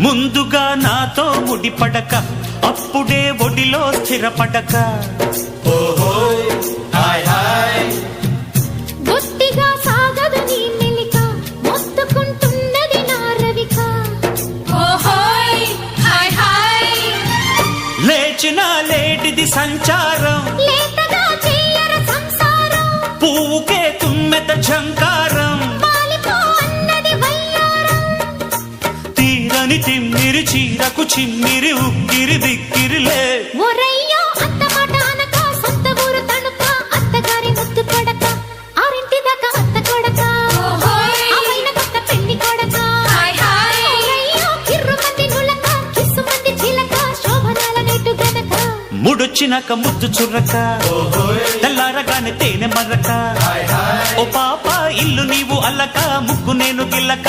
ముందుగా నాతో ముడిపడక అప్పుడే ఒడిలో స్థిరపడక బొత్తిగా సాగదు నీ మెలిక మొత్తుకుంటున్నది నా రవిక లేచిన లేటిది సంచారం లేతగా చెయ్యర సంసారం పువ్వుకే తుమ్మెద ఝంకారం వాలిపో అన్నది వయ్యారం తీరని తిమ్మిరి చీరకు చిమ్మిరి ఉక్కిరి బిక్కిరిలే ఒరయ్యో అత్త మాట అనక సొంత ఊరు తణుక అత్తగారి ముద్దు కొడక ఆరింటి దాకా అత్త కొడక అమ్మైన కొత్త పెళ్లి కొడక ఒరయ్యో కిర్రు మంది నులక కిస్సు మంది చిలక శోభనాల నెట్టు గనక ముడొచ్చినాక ముద్దు చుర్రక తెల్లారగానే తేనె మర్రక ఓ పాప ఇల్లు నీవు అల్లక ముగ్గు నేను గిల్లక